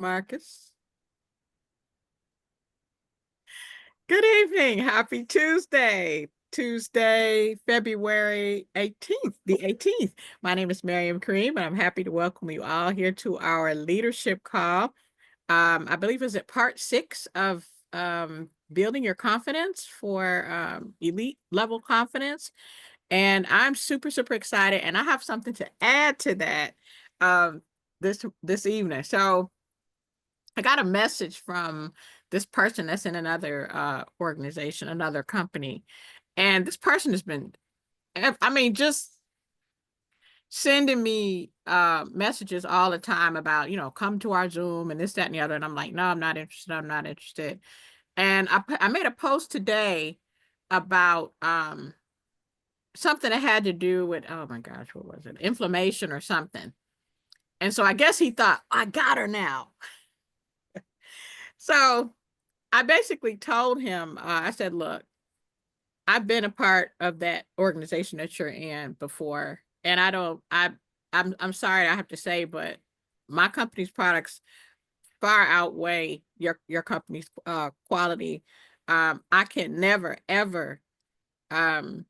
Marcus. Good evening. Happy Tuesday. Tuesday, February 18th, the 18th. My name is Miriam Kareem, and I'm happy to welcome you all here to our leadership call. I believe is it part 6 of building your confidence for elite level confidence. And I'm super excited, and I have something to add to that um, this evening. So I got a message from this person that's in another organization, another company. And this person has been, I mean, just sending me messages all the time about, come to our Zoom and this, that, and the other. And I'm like, no, I'm not interested. I'm not interested. And I made a post today about something that had to do with, oh my gosh, what was it? Inflammation or something. And so I guess he thought, I got her now. So I basically told him, I said, look, I've been a part of that organization that you're in before. And I'm sorry I have to say, but my company's products far outweigh your company's quality. I can never, ever um,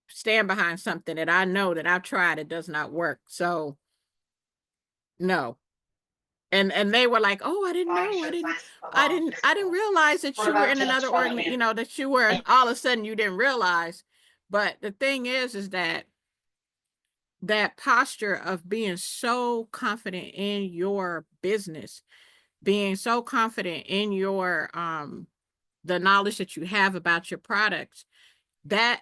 stand behind something that I know that I've tried, it does not work. So no. And they were like, oh, I didn't know. I didn't realize that you were in another organ, that you were all of a sudden you didn't realize. But the thing is that posture of being so confident in your business, being so confident in your the knowledge that you have about your products, that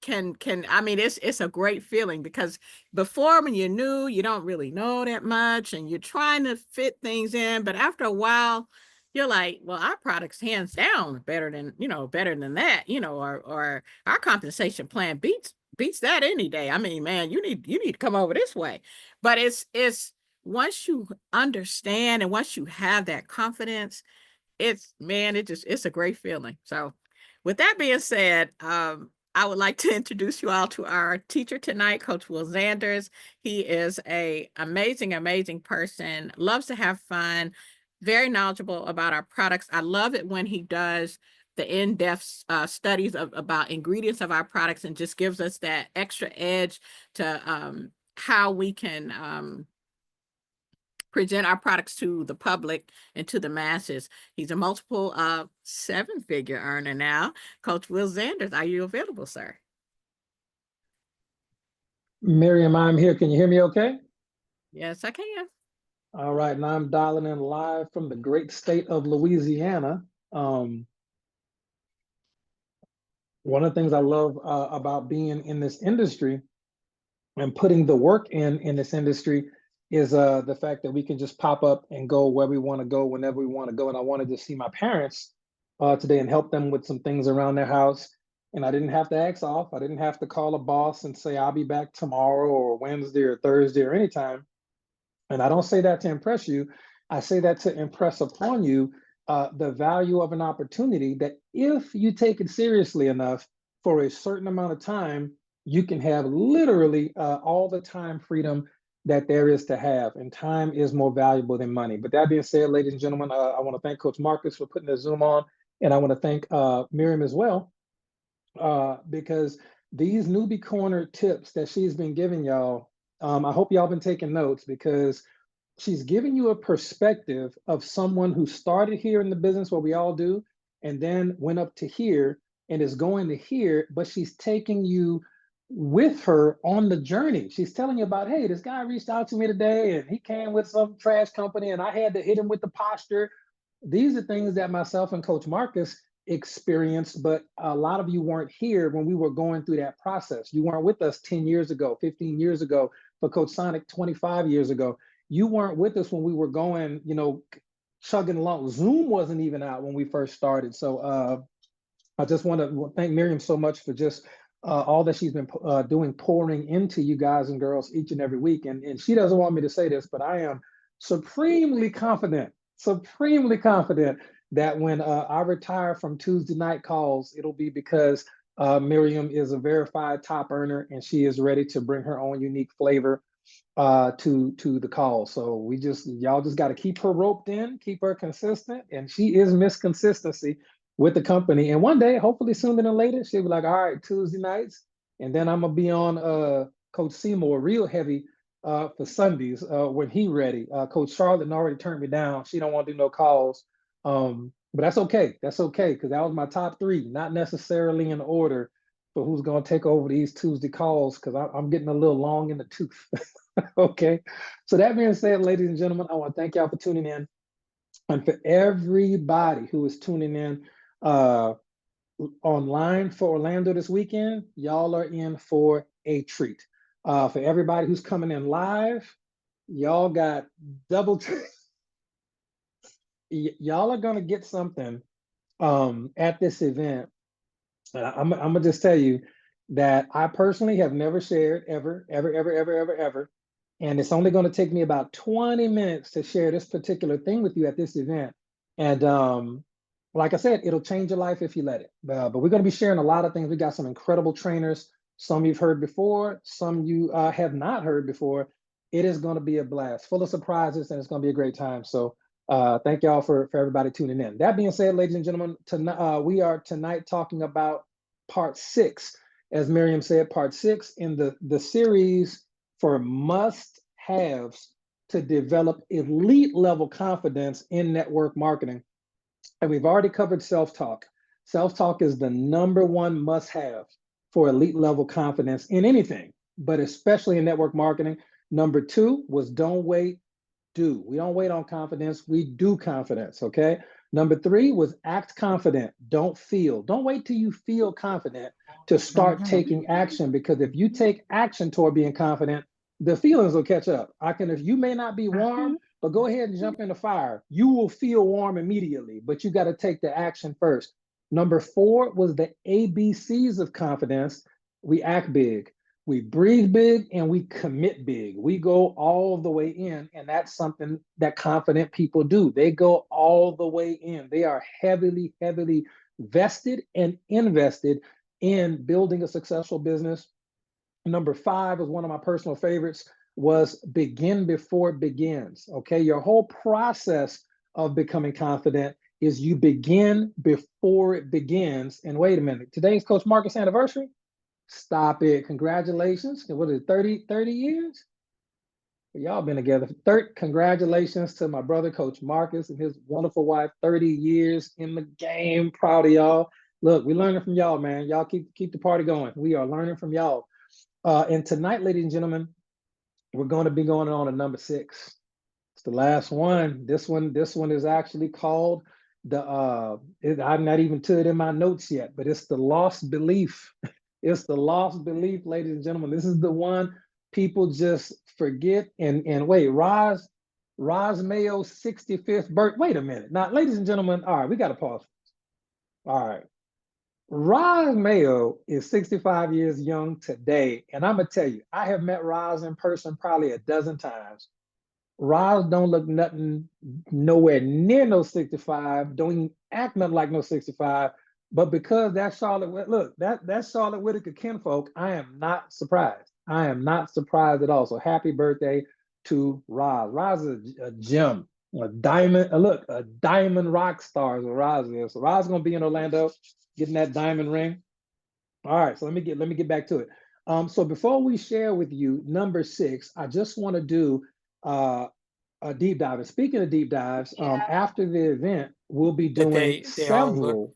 can I mean it's a great feeling, because before, when you're new, you don't really know that much and you're trying to fit things in, but after a while you're like, well, our products hands down better than that, or our compensation plan beats that any day. I mean, man, you need to come over this way. But it's once you understand and once you have that confidence, it's a great feeling. So with that being said, I would like to introduce you all to our teacher tonight, Coach Will Zanders. He is a amazing person, loves to have fun, very knowledgeable about our products. I love it when he does the in-depth studies about ingredients of our products and just gives us that extra edge to how we can present our products to the public and to the masses. He's a multiple 7-figure earner now. Coach Will Zanders, are you available, sir? Miriam, I'm here. Can you hear me okay? Yes, I can. All right, now I'm dialing in live from the great state of Louisiana. Um, One of the things I love about being in this industry and putting the work in this industry is the fact that we can just pop up and go where we want to go whenever we want to go. And I wanted to see my parents today and help them with some things around their house. And I didn't have to ask off. I didn't have to call a boss and say I'll be back tomorrow or Wednesday or Thursday or anytime. And I don't say that to impress you. I say that to impress upon you the value of an opportunity that if you take it seriously enough for a certain amount of time, you can have literally all the time freedom that there is to have. And time is more valuable than money. But that being said, ladies and gentlemen, I want to thank Coach Marcus for putting the Zoom on. And I want to thank Miriam as well, because these newbie corner tips that she's been giving y'all, I hope y'all been taking notes, because she's giving you a perspective of someone who started here in the business, what we all do, and then went up to here and is going to here, but she's taking you with her on the journey. She's telling you about, hey, this guy reached out to me today and he came with some trash company and I had to hit him with the posture. These are things that myself and Coach Marcus experienced, but a lot of you weren't here when we were going through that process. You weren't with us 10 years ago, 15 years ago, for Coach Sonic 25 years ago. You weren't with us when we were going, chugging along. Zoom wasn't even out when we first started. So I just want to thank Miriam so much for just all that she's been doing, pouring into you guys and girls each and every week. And she doesn't want me to say this, but I am supremely confident that when I retire from Tuesday night calls, it'll be because Miriam is a verified top earner and she is ready to bring her own unique flavor to the call. So y'all just got to keep her roped in, keep her consistent, and she is Miss Consistency with the company. And one day, hopefully sooner than later, she'll be like, all right, Tuesday nights, and then I'm gonna be on Coach Seymour real heavy for Sundays when he ready. Coach Charlotte already turned me down. She don't want to do no calls. But that's okay. That's okay, because that was my top three, not necessarily in order for who's going to take over these Tuesday calls, because I'm getting a little long in the tooth. Okay. So that being said, ladies and gentlemen, I want to thank y'all for tuning in. And for everybody who is tuning in online for Orlando this weekend, y'all are in for a treat. For everybody who's coming in live, y'all got double. Y'all are gonna get something at this event. I'm gonna just tell you that I personally have never shared ever, ever, ever, ever, ever, ever. And it's only going to take me about 20 minutes to share this particular thing with you at this event. And like I said, it'll change your life if you let it. But we're going to be sharing a lot of things. We got some incredible trainers. Some you've heard before, some you have not heard before. It is going to be a blast, full of surprises, and it's going to be a great time. So thank y'all for everybody tuning in. That being said, ladies and gentlemen, we are tonight talking about part 6, as Miriam said, part 6 in the series for must-haves to develop elite level confidence in network marketing. And we've already covered self-talk. Self-talk is the #1 must-have for elite level confidence in anything, but especially in network marketing. #2 was don't wait, do. We don't wait on confidence, we do confidence, okay? #3 was act confident, don't feel. Don't wait till you feel confident to start taking action, because if you take action toward being confident, the feelings will catch up. If you may not be warm, but go ahead and jump in the fire. You will feel warm immediately, but you got to take the action first. #4 was the ABCs of confidence. We act big, we breathe big, and we commit big. We go all the way in, and that's something that confident people do. They go all the way in. They are heavily, heavily vested and invested in building a successful business. #5 is one of my personal favorites, was begin before it begins. Okay, your whole process of becoming confident is you begin before it begins. And wait a minute, today's Coach Marcus anniversary? Stop it. Congratulations. What is it, 30 years? Y'all been together for 30. Congratulations to my brother, Coach Marcus, and his wonderful wife. 30 years in the game. Proud of y'all. Look, we're learning from y'all, man. Y'all keep the party going. We are learning from y'all. And tonight, ladies and gentlemen, we're going to be going on to #6. It's the last one. This one is actually called I'm not even to it in my notes yet, but it's the lost belief. It's the lost belief, ladies and gentlemen. This is the one people just forget. And wait, Roz Mayo's 65th birthday. Wait a minute. Now, ladies and gentlemen, all right, we got to pause. All right. Roz Mayo is 65 years young today. And I'm going to tell you, I have met Roz in person probably a dozen times. Roz don't look nothing nowhere near no 65, don't even act nothing like no 65. But because that's Charlotte, look, that's Charlotte Whitaker kinfolk, I am not surprised. I am not surprised at all. So happy birthday to Roz. Roz is a gem, a diamond. Look, a diamond rock star is what Roz is. So Roz is gonna be in Orlando, getting that diamond ring. All right, so let me get back to it. So before we share with you #6, I just want to do a deep dive. And speaking of deep dives, after the event, we'll be doing several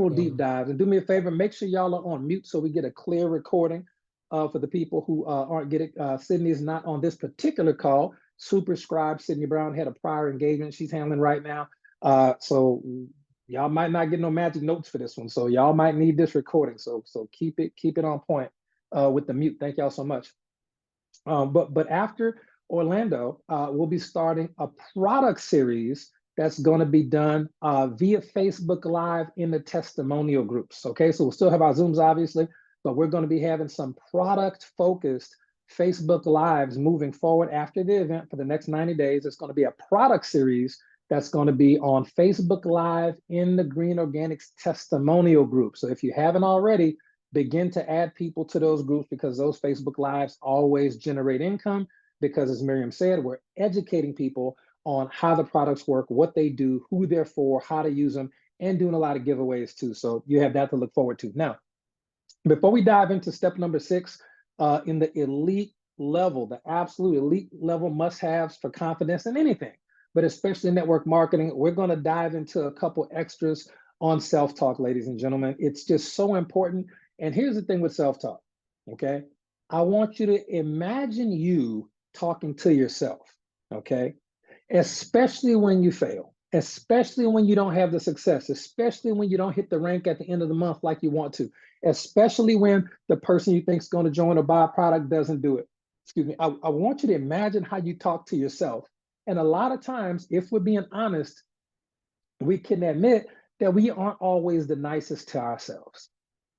deep dives. And do me a favor, make sure y'all are on mute so we get a clear recording for the people who aren't getting. Sydney is not on this particular call. Superscribe Sydney Brown had a prior engagement she's handling right now. So y'all might not get no magic notes for this one. So y'all might need this recording. So keep it on point with the mute. Thank y'all so much. But after Orlando, we'll be starting a product series that's going to be done via Facebook Live in the testimonial groups. Okay, so we'll still have our Zooms, obviously, but we're going to be having some product-focused Facebook Lives moving forward after the event for the next 90 days. It's going to be a product series that's going to be on Facebook Live in the Green Organics testimonial group. So if you haven't already, begin to add people to those groups, because those Facebook Lives always generate income. Because as Miriam said, we're educating people on how the products work, what they do, who they're for, how to use them, and doing a lot of giveaways too. So you have that to look forward to. Now, before we dive into step number 6, in the elite level, the absolute elite level must-haves for confidence in anything, but especially network marketing, we're going to dive into a couple extras on self-talk, ladies and gentlemen. It's just so important. And here's the thing with self-talk, okay? I want you to imagine you talking to yourself, okay? Especially when you fail, especially when you don't have the success, especially when you don't hit the rank at the end of the month like you want to, especially when the person you think is going to join or buy a product doesn't do it. Excuse me. I want you to imagine how you talk to yourself. And a lot of times, if we're being honest, we can admit that we aren't always the nicest to ourselves.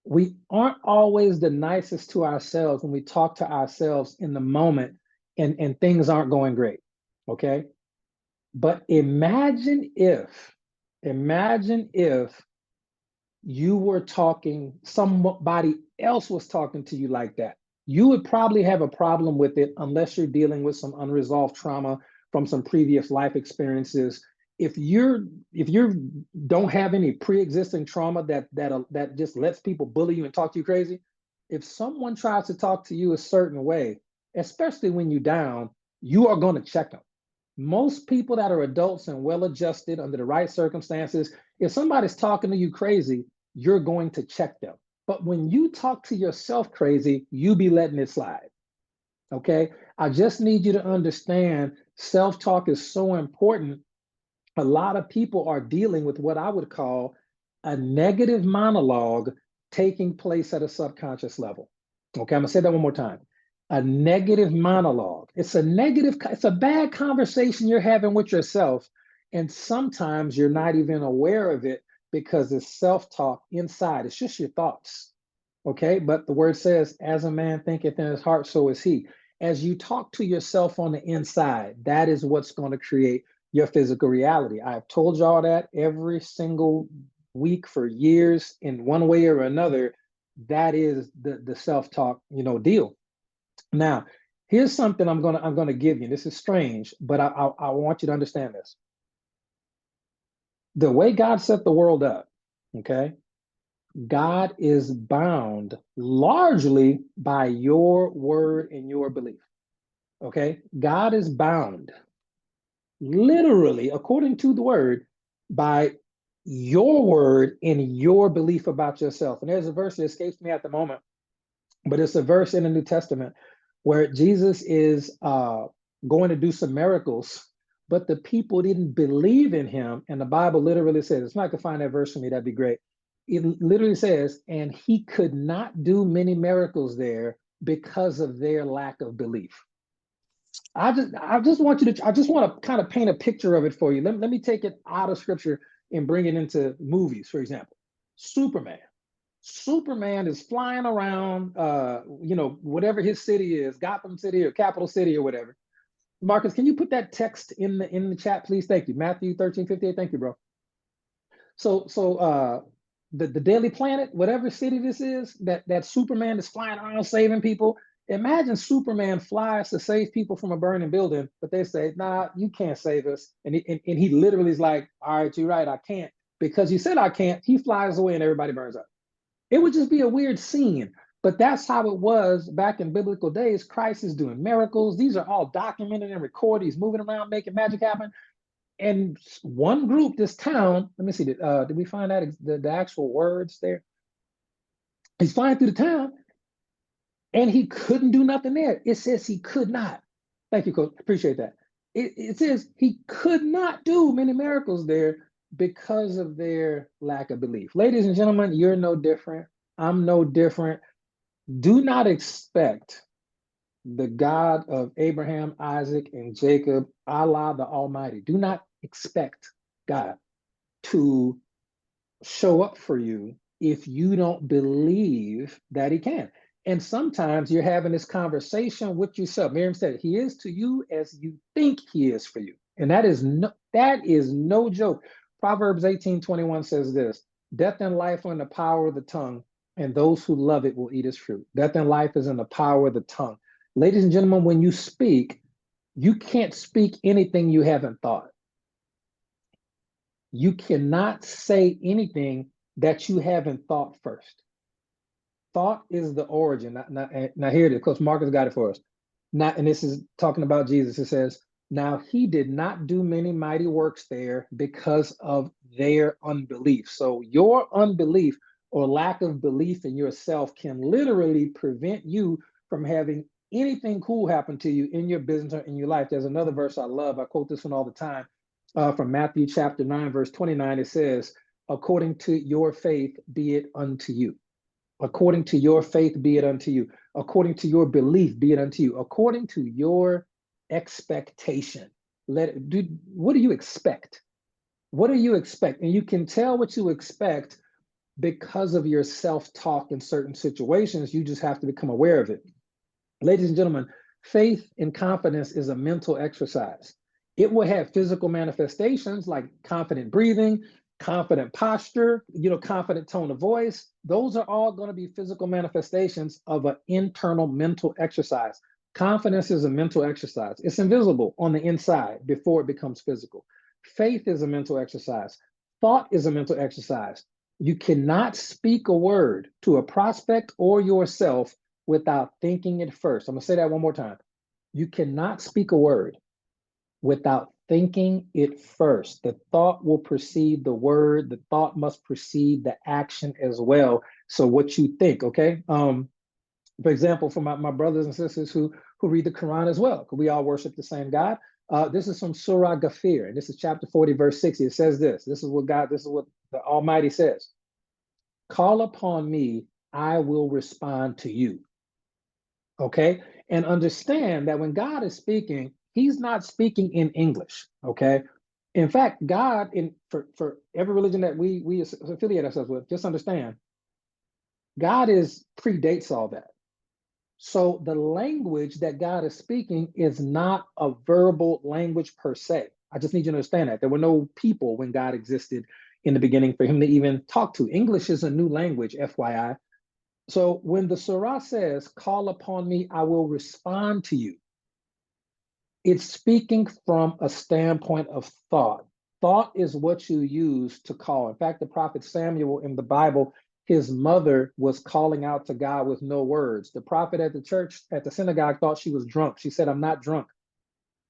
We aren't always the nicest to ourselves when we talk to ourselves in the moment and things aren't going great. Okay. But imagine if you were talking, somebody else was talking to you like that. You would probably have a problem with it unless you're dealing with some unresolved trauma from some previous life experiences. If you don't have any pre-existing trauma that just lets people bully you and talk to you crazy, if someone tries to talk to you a certain way, especially when you're down, you are going to check them. Most people that are adults and well-adjusted under the right circumstances, if somebody's talking to you crazy, you're going to check them. But when you talk to yourself crazy, you be letting it slide. Okay. I just need you to understand self-talk is so important. A lot of people are dealing with what I would call a negative monologue taking place at a subconscious level. Okay. I'm going to say that one more time. A negative monologue. It's a bad conversation you're having with yourself. And sometimes you're not even aware of it because it's self-talk inside. It's just your thoughts. Okay. But the word says, as a man thinketh in his heart, so is he. As you talk to yourself on the inside, that is what's going to create your physical reality. I've told y'all that every single week for years in one way or another. That is the self-talk, deal. Now, here's something I'm gonna give you. This is strange, but I want you to understand this. The way God set the world up, okay, God is bound largely by your word and your belief. Okay, God is bound literally, according to the word, by your word and your belief about yourself. And there's a verse that escapes me at the moment, but it's a verse in the New Testament where Jesus is going to do some miracles, but the people didn't believe in him. And the Bible literally says, if I could find that verse for me, that'd be great. It literally says, and he could not do many miracles there because of their lack of belief. I just want to kind of paint a picture of it for you. Let me take it out of scripture and bring it into movies, for example. Superman. Superman is flying around, whatever his city is, Gotham City or Capital City or whatever. Marcus, can you put that text in the chat, please? Thank you. Matthew 13:58. Thank you, bro. So the Daily Planet, whatever city this is, that Superman is flying around saving people. Imagine Superman flies to save people from a burning building, but they say, "Nah, you can't save us." And he literally is like, "All right, you're right, I can't." Because you said I can't, he flies away and everybody burns up. It would just be a weird scene. But that's how it was back in biblical days. Christ is doing miracles. These are all documented and recorded. He's moving around, making magic happen. And one group, this town, let me see, did we find out the actual words there? He's flying through the town and he couldn't do nothing there. It says he could not. Thank you, Coach. Appreciate that. It says he could not do many miracles there because of their lack of belief. Ladies and gentlemen, you're no different. I'm no different. Do not expect the God of Abraham, Isaac, and Jacob, Allah the Almighty. Do not expect God to show up for you if you don't believe that he can. And sometimes you're having this conversation with yourself. Miriam said, he is to you as you think he is for you. And that is no joke. Proverbs 18:21 says this, death and life are in the power of the tongue, and those who love it will eat its fruit. Death and life is in the power of the tongue. Ladies and gentlemen, when you speak, you can't speak anything you haven't thought. You cannot say anything that you haven't thought first. Thought is the origin. Now here it is, because Marcus got it for us. Now, and this is talking about Jesus. It says, now he did not do many mighty works there because of their unbelief. So your unbelief or lack of belief in yourself can literally prevent you from having anything cool happen to you in your business or in your life. There's another verse I love. I quote this one all the time from Matthew chapter 9, verse 29. It says, according to your faith, be it unto you. According to your faith, be it unto you. According to your belief, be it unto you. According to your expectation. What do you expect? What do you expect? And you can tell what you expect because of your self-talk in certain situations. You just have to become aware of it. Ladies and gentlemen, faith and confidence is a mental exercise. It will have physical manifestations like confident breathing, confident posture, confident tone of voice. Those are all going to be physical manifestations of an internal mental exercise. Confidence is a mental exercise. It's invisible on the inside before it becomes physical. Faith is a mental exercise. Thought is a mental exercise. You cannot speak a word to a prospect or yourself without thinking it first. I'm going to say that one more time. You cannot speak a word without thinking it first. The thought will precede the word. The thought must precede the action as well. So what you think, okay? For example, for my brothers and sisters who read the Quran as well, because we all worship the same God. This is from Surah Ghafir, and this is chapter 40, verse 60. It says this. This is what the Almighty says. Call upon me, I will respond to you. Okay? And understand that when God is speaking, he's not speaking in English, okay? In fact, God, for every religion that we affiliate ourselves with, just understand, God predates all that. So the language that God is speaking is not a verbal language per se. I just need you to understand that. There were no people when God existed in the beginning for him to even talk to. English is a new language, FYI. So when the surah says, call upon me, I will respond to you, it's speaking from a standpoint of thought. Thought is what you use to call. In fact, the prophet Samuel in the Bible, his mother was calling out to God with no words. The prophet at the church, at the synagogue, thought she was drunk. She said, I'm not drunk.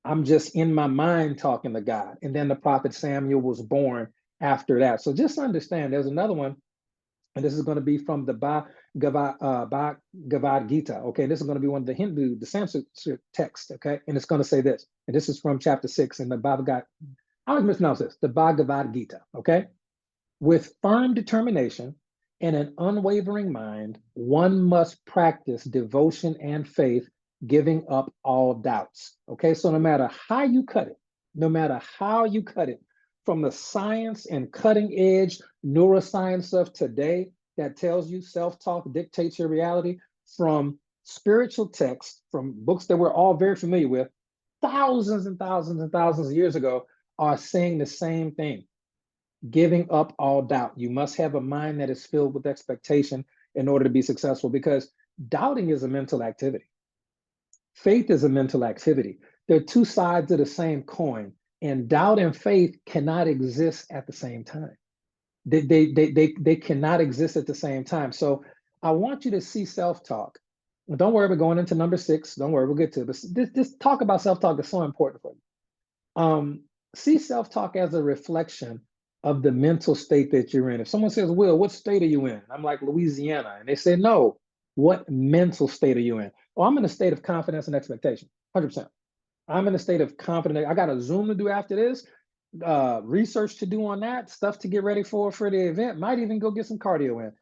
I'm just in my mind talking to God. And then the prophet Samuel was born after that. So just understand, there's another one, and this is going to be from the Bhagavad Gita. Okay, this is going to be one of the Sanskrit text. Okay, and it's going to say this, and this is from chapter 6 in the Bhagavad. I always mispronounce this. The Bhagavad Gita. Okay, with firm determination and an unwavering mind, one must practice devotion and faith, giving up all doubts. Okay, so no matter how you cut it, from the science and cutting edge neuroscience of today that tells you self-talk dictates your reality, from spiritual texts, from books that we're all very familiar with, thousands and thousands and thousands of years ago, are saying the same thing. Giving up all doubt. You must have a mind that is filled with expectation in order to be successful, because doubting is a mental activity. Faith is a mental activity. They're two sides of the same coin, and doubt and faith cannot exist at the same time. They cannot exist at the same time. So I want you to see self-talk. Don't worry, we're going into number 6. Don't worry, we'll get to it. But this talk about self-talk is so important for you. See self-talk as a reflection of the mental state that you're in. If someone says, Will, what state are you in? I'm like, Louisiana. And they say, no, what mental state are you in? Oh, I'm in a state of confidence and expectation, 100%. I'm in a state of confidence. I got a Zoom to do after this, research to do on that, stuff to get ready for the event. Might even go get some cardio in.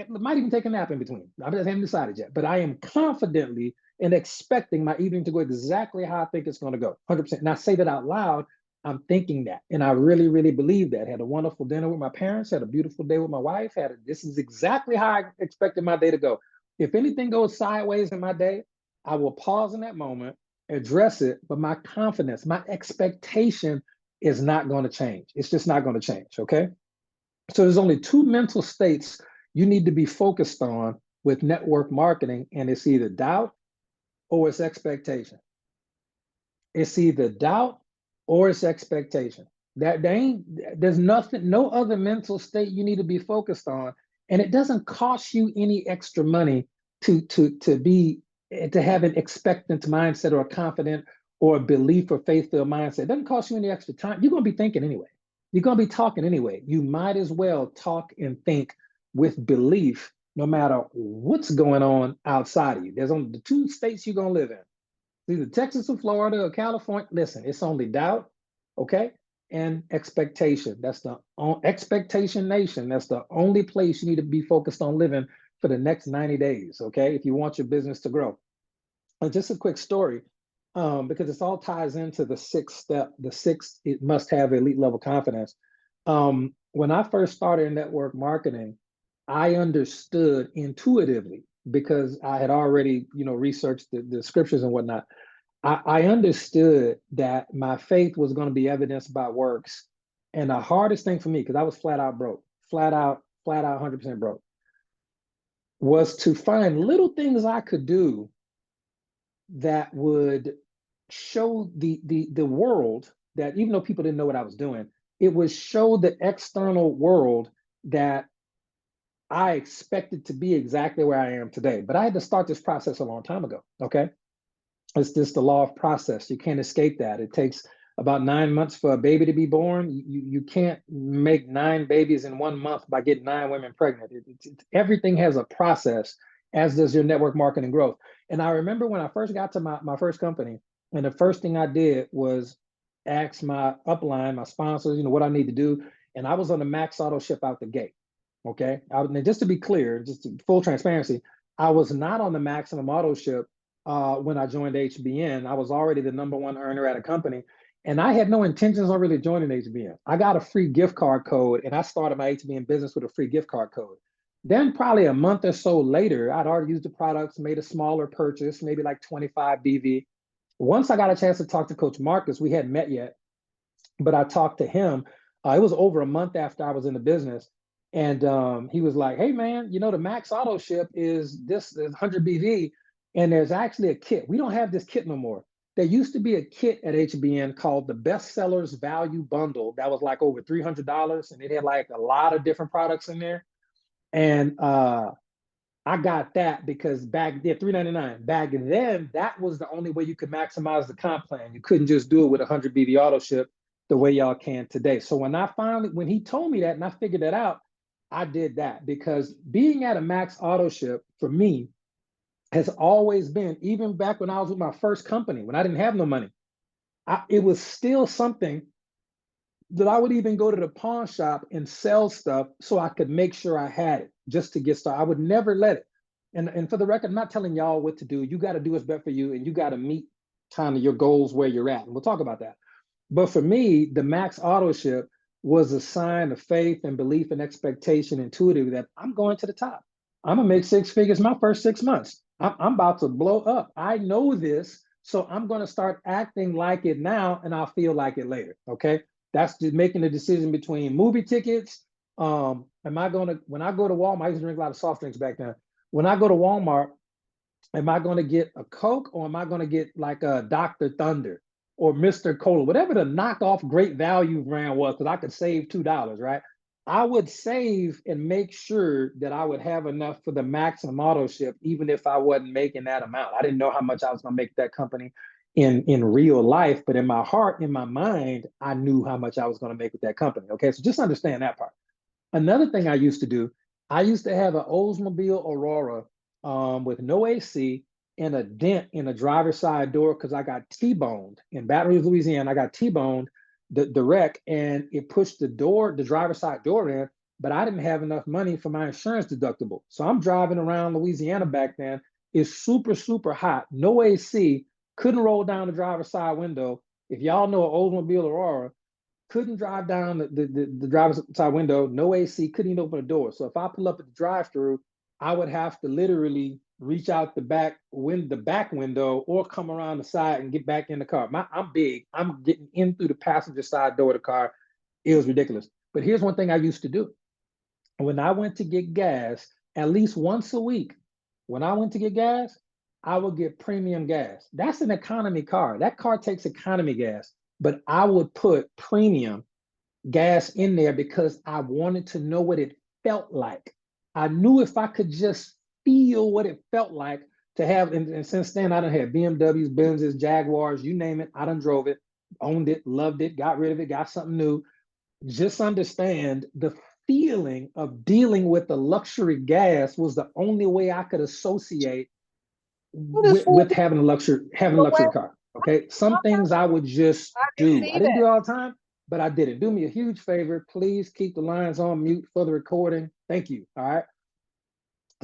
Might even take a nap in between. I haven't decided yet, but I am confidently and expecting my evening to go exactly how I think it's going to go, 100%. And I say that out loud. I'm thinking that, and I really, really believe that. Had a wonderful dinner with my parents, had a beautiful day with my wife. This is exactly how I expected my day to go. If anything goes sideways in my day, I will pause in that moment, address it, but my confidence, my expectation is not going to change. It's just not going to change, okay? So there's only 2 mental states you need to be focused on with network marketing, and it's either doubt or it's expectation. It's either doubt or it's expectation. There's nothing, no other mental state you need to be focused on. And it doesn't cost you any extra money to have an expectant mindset or a confident or a belief or faith-filled mindset. It doesn't cost you any extra time. You're going to be thinking anyway. You're going to be talking anyway. You might as well talk and think with belief, no matter what's going on outside of you. There's only the two states you're going to live in, either Texas or Florida or California. Listen, it's only doubt, okay, and expectation. That's the expectation nation. That's the only place you need to be focused on living for the next 90 days, okay, if you want your business to grow. And just a quick story, because this all ties into the sixth step, it must have elite level confidence. When I first started in network marketing, I understood intuitively because I had already, researched the scriptures and whatnot. I understood that my faith was going to be evidenced by works. And the hardest thing for me, because I was flat out broke, flat out 100% broke, was to find little things I could do that would show the world that, even though people didn't know what I was doing, it would show the external world that I expected to be exactly where I am today. But I had to start this process a long time ago, okay? It's just the law of process. You can't escape that. It takes about 9 months for a baby to be born. You can't make 9 babies in 1 month by getting 9 women pregnant. Everything has a process, as does your network marketing growth. And I remember when I first got to my first company, and the first thing I did was ask my upline, my sponsors, what I need to do. And I was on the Max Auto ship out the gate. Okay. Just to be clear, just full transparency, I was not on the Maximum Auto ship when I joined HBN. I was already the #1 earner at a company, and I had no intentions on really joining HBN. I got a free gift card code, and I started my HBN business with a free gift card code. Then probably a month or so later, I'd already used the products, made a smaller purchase, maybe like 25 BV. Once I got a chance to talk to Coach Marcus, we hadn't met yet, but I talked to him. It was over a month after I was in the business. And he was like, hey, man, the Max Auto ship is 100 BV. And there's actually a kit. We don't have this kit no more. There used to be a kit at HBN called the Bestsellers Value Bundle that was like over $300. And it had like a lot of different products in there. And I got that because back then, $399. Back then, that was the only way you could maximize the comp plan. You couldn't just do it with 100 BV auto ship the way y'all can today. So when he told me that and I figured that out, I did that, because being at a Max Auto ship for me has always been, even back when I was with my first company, when I didn't have no money, it was still something that I would even go to the pawn shop and sell stuff so I could make sure I had it just to get started. I would never let it. And for the record, I'm not telling y'all what to do. You got to do what's best for you, and you got to meet kind of your goals where you're at. And we'll talk about that. But for me, the Max Auto ship was a sign of faith and belief and expectation intuitively that I'm going to the top. I'm going to make 6 figures my first 6 months. I'm about to blow up. I know this, so I'm going to start acting like it now, and I'll feel like it later. Okay. That's just making the decision between movie tickets. Am I going to, when I go to Walmart, I used to drink a lot of soft drinks back then. When I go to Walmart, am I going to get a Coke, or am I going to get like a Dr. Thunder or Mr. Cola, whatever the knockoff great value brand was, because I could save $2, right? I would save and make sure that I would have enough for the Maximum Auto ship, even if I wasn't making that amount. I didn't know how much I was going to make that company in real life, but in my heart, in my mind, I knew how much I was going to make with that company. Okay, so just understand that part. Another thing I used to do, I used to have an Oldsmobile Aurora with no AC and a dent in the driver's side door because I got T-boned in Baton Rouge, Louisiana. I got T-boned the wreck, and it pushed the driver's side door in, but I didn't have enough money for my insurance deductible. So I'm driving around Louisiana back then. It's super, super hot, no AC, couldn't roll down the driver's side window. If y'all know an Oldsmobile Aurora, couldn't drive down the driver's side window, no AC, couldn't even open the door. So if I pull up at the drive-through, I would have to literally reach out the back window or come around the side and get back in the car. I'm big. I'm getting in through the passenger side door of the car. It was ridiculous. But here's one thing I used to do. when I went to get gas, at least once a week, when I went to get gas, I would get premium gas. That's an economy car. That car takes economy gas, but I would put premium gas in there because I wanted to know what it felt like. I knew if I could just feel what it felt like to have, and since then I done had BMWs, Benzes, Jaguars, you name it, I done drove it, owned it, loved it, got rid of it, got something new. Just understand the feeling of dealing with the luxury gas was the only way I could associate What is with for having a luxury car. Okay. Some things I would just I can do. see I didn't do that. it all the time, but I did it. Do me a huge favor. Please keep the lines on mute for the recording. Thank you. All right.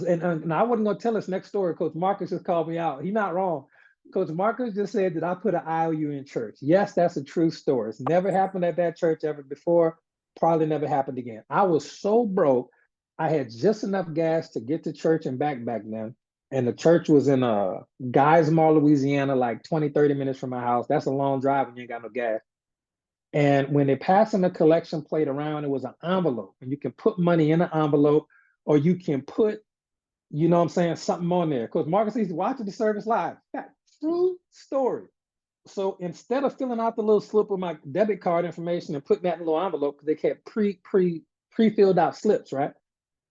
And I wasn't going to tell this next story. Coach Marcus just called me out. He's not wrong. Coach Marcus just said that I put an IOU in church. Yes, that's a true story. It's never happened at that church ever before. Probably never happened again. I was so broke. I had just enough gas to get to church and back then. And the church was in Geismar, Louisiana, like 20, 30 minutes from my house. That's a long drive when you ain't got no gas. And when they're passing the collection plate around, it was an envelope. And you can put money in an envelope, or you can put, you know what I'm saying, something on there. Because Marcus used to watch the service live. Yeah, true story. So instead of filling out the little slip with my debit card information and putting that in a little envelope, because they kept pre-filled out slips, right?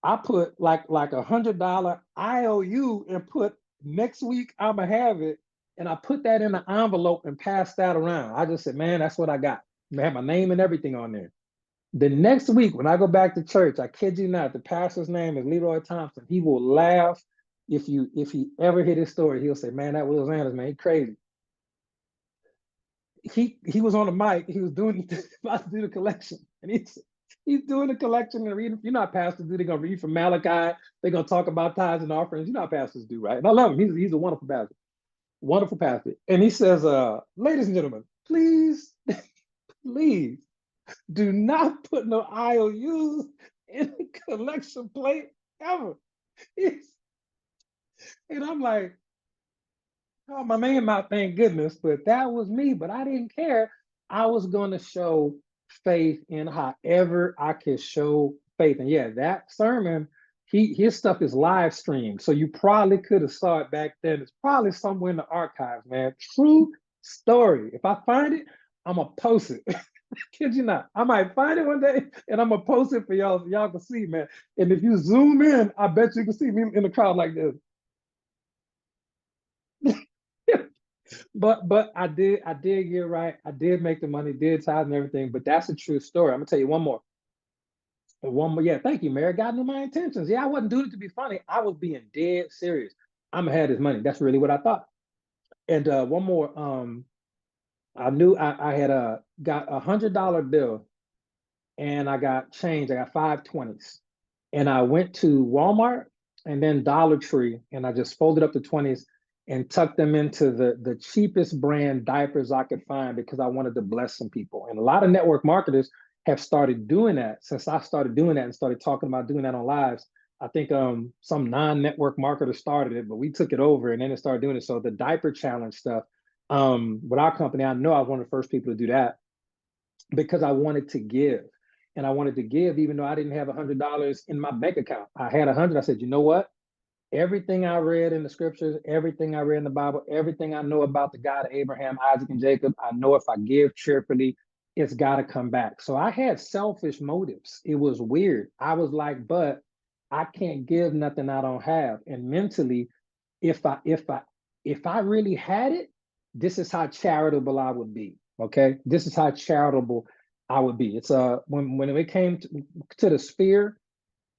I put like $100 IOU and put next week I'ma have it. And I put that in an envelope and passed that around. I just said, man, that's what I got. I had my name and everything on there. The next week, when I go back to church, I kid you not, the pastor's name is Leroy Thompson. He will laugh if he ever hear this story. He'll say, "Man, that Will Sanders, man, he crazy." He was on the mic. He was doing about to do the collection, and he's doing the collection and reading. You know how pastors do? They're gonna read from Malachi. They're gonna talk about tithes and offerings. You know how pastors do, right? And I love him. He's a wonderful pastor. And he says, "Ladies and gentlemen, please, please." Do not put no IOUs in the collection plate ever. And I'm like, oh, my name out, thank goodness. But that was me. But I didn't care. I was going to show faith in however I could show faith. And yeah, that sermon, his stuff is live streamed. So you probably could have saw it back then. It's probably somewhere in the archives, man. True story. If I find it, I'm going to post it. Kid you not. I might find it one day and I'm gonna post it for y'all so y'all can see, man. And if you zoom in, I bet you can see me in the crowd like this. But I did get right. I did make the money, did tithes and everything. But that's a true story. I'm gonna tell you one more. One more. Yeah, thank you, Mary. God knew my intentions. Yeah, I wasn't doing it to be funny. I was being dead serious. I'm gonna have this money. That's really what I thought. And one more. I knew I had got $100 bill and I got change. I got 5 20s. And I went to Walmart and then Dollar Tree, and I just folded up the 20s and tucked them into the cheapest brand diapers I could find because I wanted to bless some people. And a lot of network marketers have started doing that since I started doing that and started talking about doing that on lives. I think some non-network marketer started it, but we took it over and then it started doing it. So the diaper challenge stuff, with our company, I know I was one of the first people to do that because I wanted to give. And I wanted to give even though I didn't have $100 in my bank account. I had 100. I said, you know what? Everything I read in the scriptures, everything I read in the Bible, everything I know about the God of Abraham, Isaac, and Jacob, I know if I give cheerfully, it's got to come back. So I had selfish motives. It was weird. I was like, but I can't give nothing I don't have. And mentally, if I really had it, this is how charitable I would be. Okay, this is how charitable I would be. It's when it came to the Sphere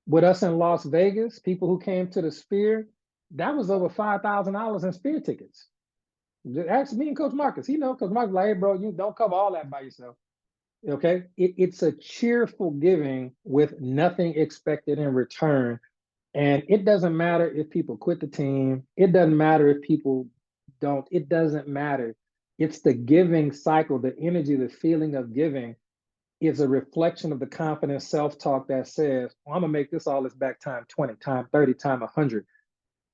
with us in Las Vegas, people who came to the Sphere, that was over $5,000 in Sphere tickets. Ask me and Coach Marcus. He know Coach Marcus like, hey, bro, you don't cover all that by yourself. Okay, it's a cheerful giving with nothing expected in return. And it doesn't matter if people quit the team. It doesn't matter if people don't. It doesn't matter. It's the giving cycle, the energy, the feeling of giving is a reflection of the confident self-talk that says, well, I'm gonna make this back time 20, time 30, time 100.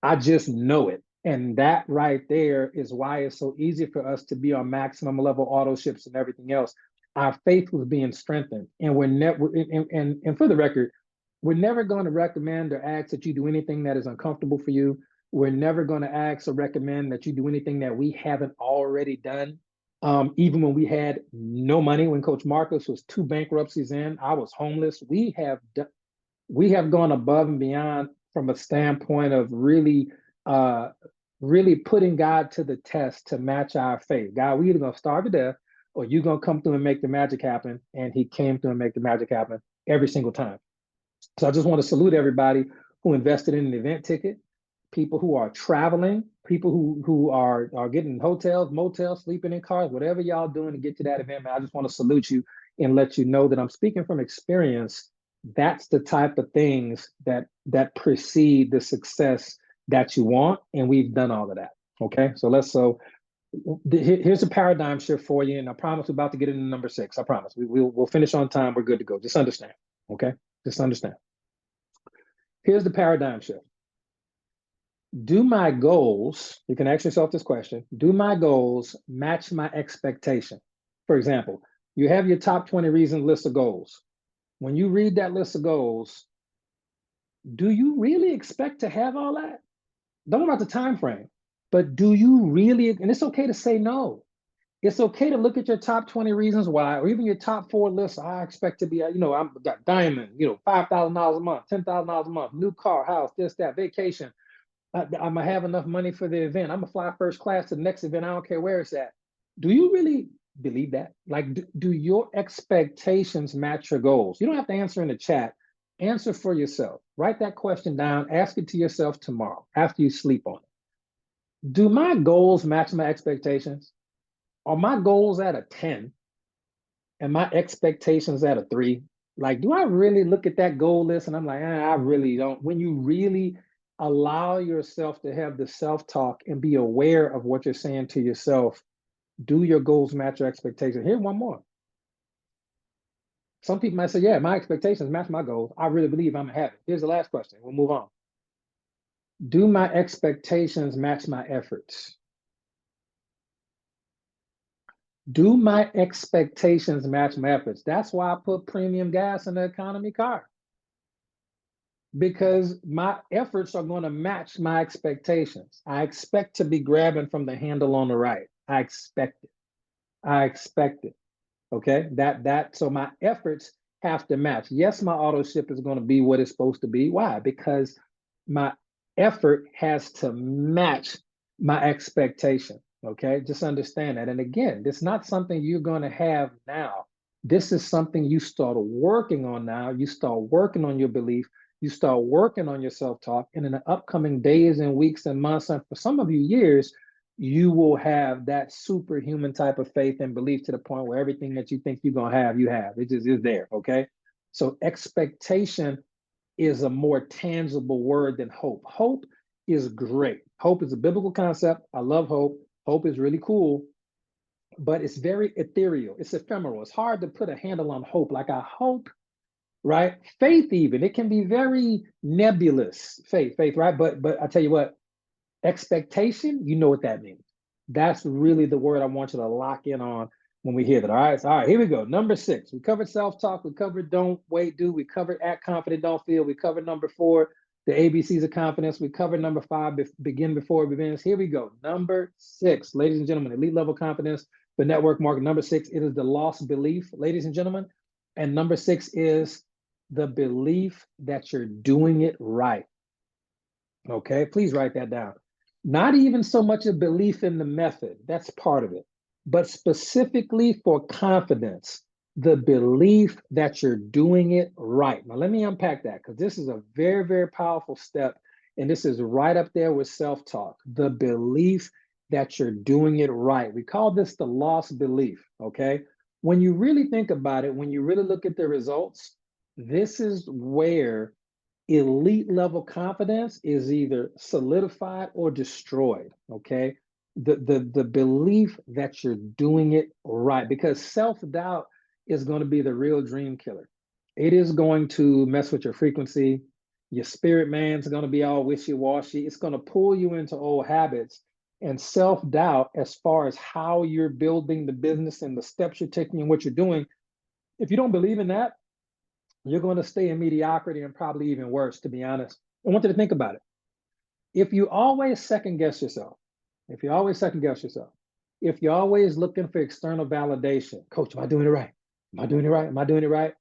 I just know it. And that right there is why it's so easy for us to be on maximum level auto ships and everything else. Our faith was being strengthened. And we're and for the record, We're never going to recommend or ask that you do anything that is uncomfortable for you. We're never going to ask or recommend that you do anything that we haven't already done. Even when we had no money, when Coach Marcus was 2 bankruptcies in, I was homeless. We have gone above and beyond from a standpoint of uh, really putting God to the test to match our faith. God, we either gonna starve to death or you gonna come through and make the magic happen. And He came through and make the magic happen every single time. So I just want to salute everybody who invested in an event ticket, people who are traveling, people who are getting hotels, motels, sleeping in cars, whatever y'all doing to get to that event, man. I just want to salute you and let you know that I'm speaking from experience. That's the type of things that precede the success that you want, and we've done all of that. Okay, here's a paradigm shift for you, and I promise we're about to get into number 6. I promise we'll finish on time. We're good to go. Just understand. Okay, just understand. Here's the paradigm shift. Do my goals, you can ask yourself this question, do my goals match my expectation? For example, you have your top 20 reasons list of goals. When you read that list of goals, do you really expect to have all that? Don't worry about the time frame, but do you really, and it's okay to say no. It's okay to look at your top 20 reasons why, or even your top 4 lists. I expect to be, I'm got diamond, $5,000 a month, $10,000 a month, new car, house, this, that, vacation. I'm gonna have enough money for the event. I'm gonna fly first class to the next event. I don't care where it's at. Do you really believe that? Like, do your expectations match your goals? You don't have to answer in the chat. Answer for yourself. Write that question down. Ask it to yourself tomorrow after you sleep on it. Do my goals match my expectations? Are my goals at a 10 and my expectations at a 3? Like, do I really look at that goal list and I'm like, I really don't? When you really allow yourself to have the self-talk and be aware of what you're saying to yourself, do your goals match your expectations? Here's one more. Some people might say, yeah, my expectations match my goals. I really believe I'm gonna have it. Here's the last question. We'll move on. Do my expectations match my efforts? Do my expectations match my efforts? That's why I put premium gas in the economy car, because my efforts are going to match my expectations. I expect to be grabbing from the handle on the right. I expect it. I expect it. Okay. So my efforts have to match. Yes, my auto ship is going to be what it's supposed to be. Why? Because my effort has to match my expectation. Okay. Just understand that. And again, it's not something you're going to have now. This is something you start working on now. You start working on your belief. You start working on your self talk. And in the upcoming days and weeks and months, and for some of you, years, you will have that superhuman type of faith and belief to the point where everything that you think you're going to have, you have. It just is there. Okay. So expectation is a more tangible word than hope. Hope is great. Hope is a biblical concept. I love hope. Hope is really cool, but it's very ethereal. It's ephemeral. It's hard to put a handle on hope. Like I hope, right? Faith, even it can be very nebulous. Faith, right? But I tell you what, expectation, you know what that means. That's really the word I want you to lock in on when we hear that. All right, here we go. Number 6. We covered self-talk. We covered don't wait, do. We covered act confident, don't feel. We covered number 4, the ABCs of confidence. We covered number 5, begin before it begins. Here we go. Number 6, ladies and gentlemen, elite level confidence, the network market. Number 6, it is the lost belief, ladies and gentlemen. And number 6 is the belief that you're doing it right. Okay, please write that down. Not even so much a belief in the method, that's part of it, but specifically for confidence, the belief that you're doing it right. Now, let me unpack that, because this is a very, very powerful step. And this is right up there with self-talk, the belief that you're doing it right. We call this the lost belief, okay? When you really think about it, when you really look at the results, this is where elite level confidence is either solidified or destroyed. Okay. The belief that you're doing it right, because self-doubt is going to be the real dream killer. It is going to mess with your frequency. Your spirit man's going to be all wishy-washy. It's going to pull you into old habits. And self-doubt, as far as how you're building the business and the steps you're taking and what you're doing, if you don't believe in that, you're going to stay in mediocrity and probably even worse, to be honest. I want you to think about it. If you always second guess yourself, if you always second guess yourself, if you're always looking for external validation, coach, am I doing it right? Am I doing it right? Am I doing it right?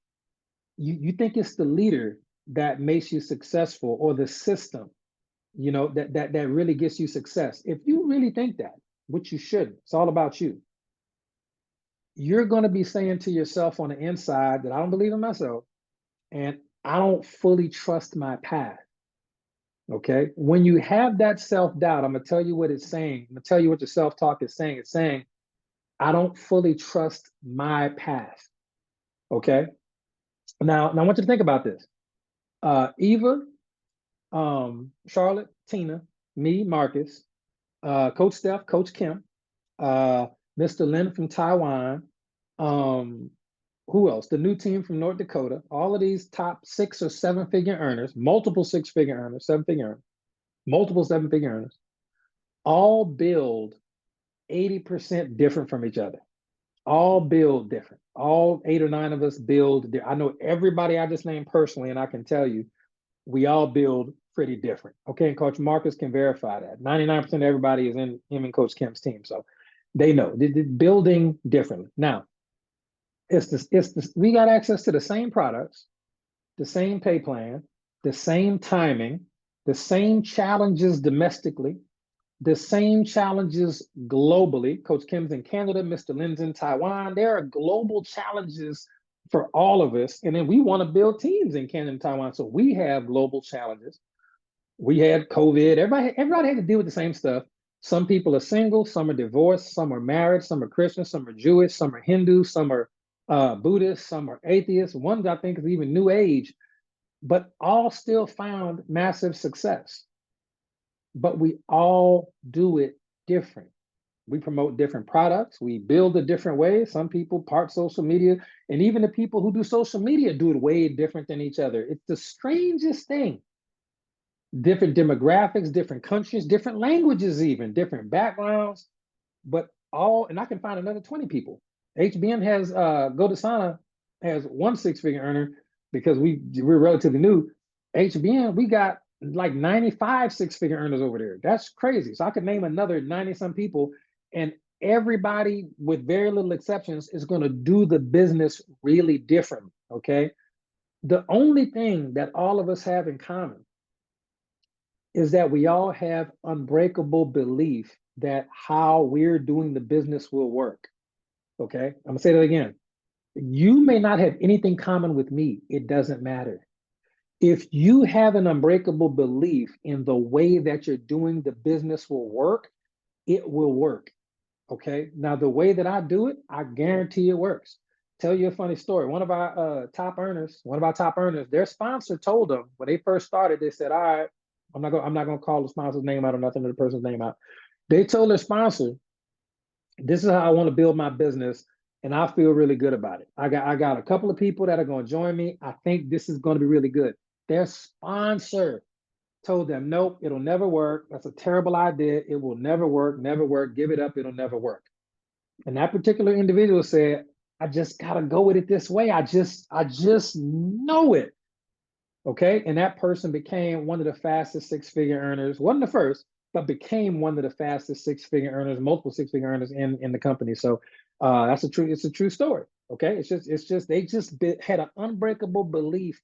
You think it's the leader that makes you successful or the system, that really gets you success. If you really think that, which you shouldn't, it's all about you. You're going to be saying to yourself on the inside that I don't believe in myself and I don't fully trust my path. Okay. When you have that self doubt, I'm going to tell you what it's saying. I'm going to tell you what your self talk is saying. It's saying, I don't fully trust my path. Okay. Now I want you to think about this. Eva, Charlotte, Tina, me, Marcus, Coach Steph, Coach Kim, Mr. Lin from Taiwan, who else? The new team from North Dakota. All of these top 6 or 7 figure earners, multiple 6-figure earners, 7-figure earners, multiple 7-figure earners, all build 80% different from each other. All build different. All 8 or 9 of us build. I know everybody I just named personally, and I can tell you, we all build pretty different. Okay, and Coach Marcus can verify that. 99% of everybody is in him and Coach Kim's team, so they know they're building differently. Now, we got access to the same products, the same pay plan, the same timing, the same challenges domestically, the same challenges globally. Coach Kim's in Canada, Mr. Lin's in Taiwan. There are global challenges for all of us. And then we want to build teams in Canada and Taiwan. So we have global challenges. We had COVID. Everybody had to deal with the same stuff. Some people are single, some are divorced, some are married, some are Christian, some are Jewish, some are Hindu, some are Buddhist, some are atheists. One I think is even New Age, but all still found massive success. But we all do it different. We promote different products. We build a different way. Some people part social media, and even the people who do social media do it way different than each other. It's the strangest thing. Different demographics, different countries, different languages, even different backgrounds, but all, and I can find another 20 people. HBM has, Godasana has 1 6-figure earner because we're relatively new. HBM, we got like 95 6-figure earners over there. That's crazy. So I could name another 90 some people, and everybody with very little exceptions is going to do the business really different. Okay. The only thing that all of us have in common is that we all have unbreakable belief that how we're doing the business will work. Okay. I'm going to say that again. You may not have anything common with me. It doesn't matter. If you have an unbreakable belief in the way that you're doing the business will work, it will work. Okay. Now, the way that I do it, I guarantee it works. Tell you a funny story. One of our top earners, their sponsor told them when they first started, they said, all right, I'm not gonna call the sponsor's name out or nothing, or the person's name out. They told their sponsor, this is how I want to build my business, and I feel really good about it. I got a couple of people that are going to join me. I think this is going to be really good. Their sponsor told them, nope, it'll never work. That's a terrible idea. It will never work, never work. Give it up. It'll never work. And that particular individual said, I just gotta go with it this way. I just know it. Okay. And that person became one of the fastest 6-figure earners. Wasn't the first, but became one of the fastest 6-figure earners, multiple 6-figure earners in the company. So it's a true story. Okay. They just had an unbreakable belief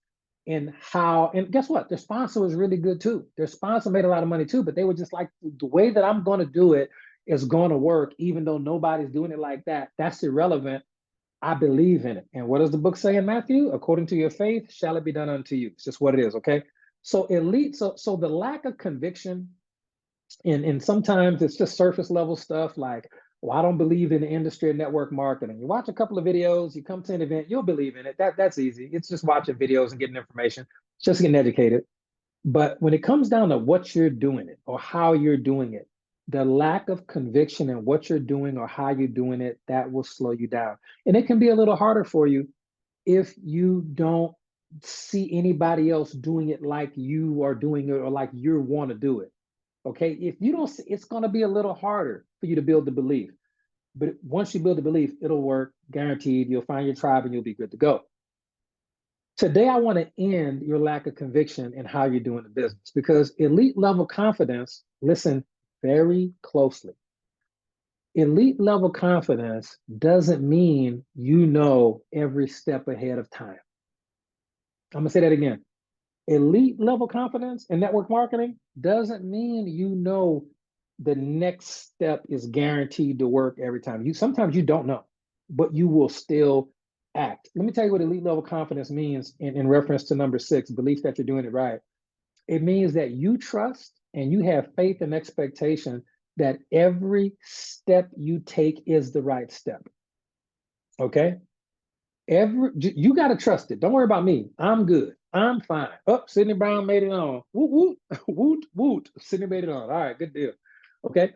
in how, and guess what? Their sponsor was really good too. Their sponsor made a lot of money too, but they were just like, the way that I'm going to do it is going to work, even though nobody's doing it like that. That's irrelevant. I believe in it. And what does the book say in Matthew? According to your faith, shall it be done unto you. It's just what it is, okay? So so the lack of conviction, and sometimes it's just surface level stuff like, well, I don't believe in the industry of network marketing. You watch a couple of videos, you come to an event, you'll believe in it. That's easy. It's just watching videos and getting information, just getting educated. But when it comes down to what you're doing it or how you're doing it, the lack of conviction in what you're doing or how you're doing it, that will slow you down. And it can be a little harder for you if you don't see anybody else doing it like you are doing it or like you want to do it. Okay. If you don't see, it's going to be a little harder for you to build the belief. But once you build the belief, it'll work, guaranteed. You'll find your tribe and you'll be good to go. Today, I want to end your lack of conviction in how you're doing the business because elite level confidence, listen very closely. Elite level confidence doesn't mean you know every step ahead of time. I'm going to say that again. Elite level confidence in network marketing doesn't mean you know the next step is guaranteed to work every time. You sometimes you don't know, but you will still act. Let me tell you what elite level confidence means in reference to number 6, belief that you're doing it right. It means that you trust and you have faith and expectation that every step you take is the right step. Okay? You got to trust it. Don't worry about me. I'm good. I'm fine. Oh, Sydney Brown made it on. Woot, woot, woot, woot. Sydney made it on. All right, good deal. Okay.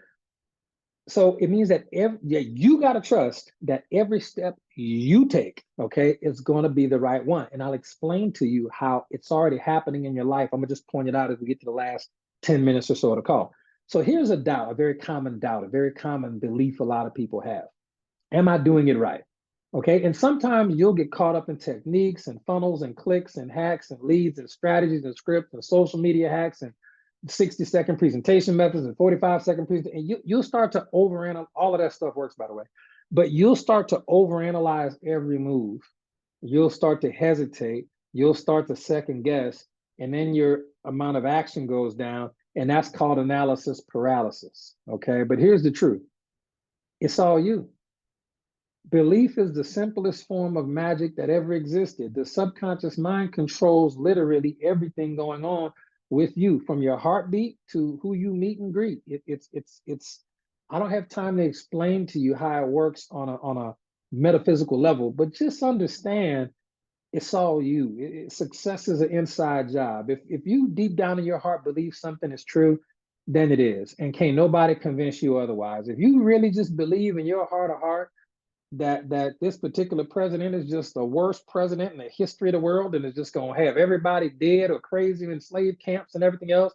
So it means that you got to trust that every step you take, okay, is going to be the right one. And I'll explain to you how it's already happening in your life. I'm going to just point it out as we get to the last 10 minutes or so of the call. So here's a doubt, a very common doubt, a very common belief a lot of people have. Am I doing it right? Okay. And sometimes you'll get caught up in techniques and funnels and clicks and hacks and leads and strategies and scripts and social media hacks and 60-second presentation methods and 45-second presentation. And you'll start to overanalyze. All of that stuff works, by the way. But you'll start to overanalyze every move. You'll start to hesitate. You'll start to second guess. And then your amount of action goes down. And that's called analysis paralysis. Okay. But here's the truth. It's all you. Belief is the simplest form of magic that ever existed. The subconscious mind controls literally everything going on with you, from your heartbeat to who you meet and greet. It's. I don't have time to explain to you how it works on a metaphysical level, but just understand it's all you. Success is an inside job. If you deep down in your heart believe something is true, then it is, and can't nobody convince you otherwise. If you really just believe in your heart of heart that this particular president is just the worst president in the history of the world and is just going to have everybody dead or crazy in slave camps and everything else,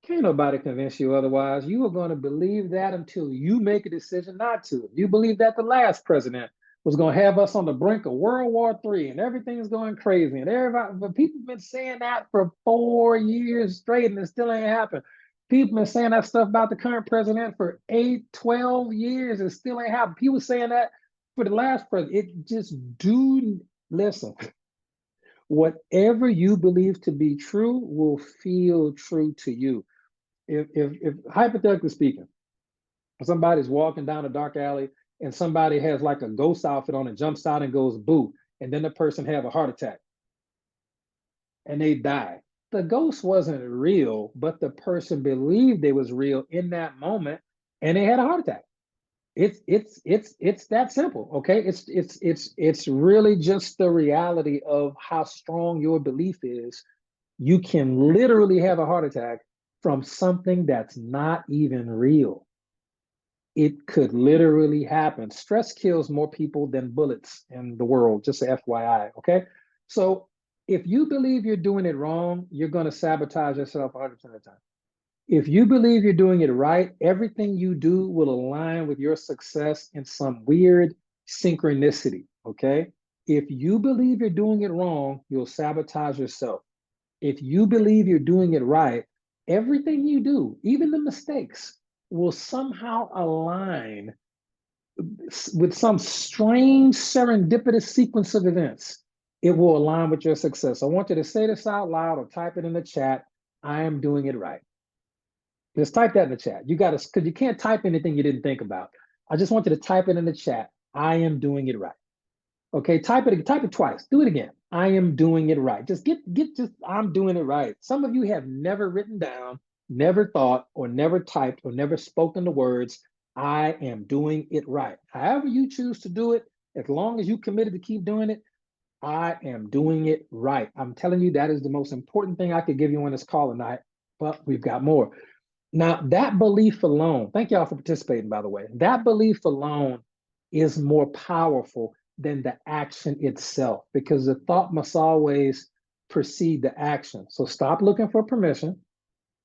can't nobody convince you otherwise. You are going to believe that until you make a decision not to. If you believe that the last president was going to have us on the brink of World War III and everything's going crazy and everybody, but people have been saying that for 4 years straight and it still ain't happened. People have been saying that stuff about the current president for 8, 12 years and still ain't happened. People saying that for the last president. It just listen. Whatever you believe to be true will feel true to you. If hypothetically speaking, somebody's walking down a dark alley and somebody has like a ghost outfit on and jumps out and goes boo, and then the person have a heart attack and they die. The ghost wasn't real, but the person believed it was real in that moment and they had a heart attack. It's that simple. Okay. It's really just the reality of how strong your belief is. You can literally have a heart attack from something that's not even real. It could literally happen. Stress kills more people than bullets in the world, just FYI. Okay. So if you believe you're doing it wrong, you're going to sabotage yourself 100% of the time. If you believe you're doing it right, everything you do will align with your success in some weird synchronicity. Okay. If you believe you're doing it wrong, you'll sabotage yourself. If you believe you're doing it right, everything you do, even the mistakes, will somehow align with some strange serendipitous sequence of events. It will align with your success. I want you to say this out loud or type it in the chat. I am doing it right. Just type that in the chat. You got to, because you can't type anything you didn't think about. I just want you to type it in the chat. I am doing it right. Okay, type it twice. Do it again. I am doing it right. Just I'm doing it right. Some of you have never written down, never thought, or never typed, or never spoken the words, I am doing it right. However you choose to do it, as long as you committed to keep doing it, I am doing it right. I'm telling you, that is the most important thing I could give you on this call tonight, but we've got more. Now, that belief alone, thank y'all for participating, by the way. That belief alone is more powerful than the action itself, because the thought must always precede the action. So stop looking for permission,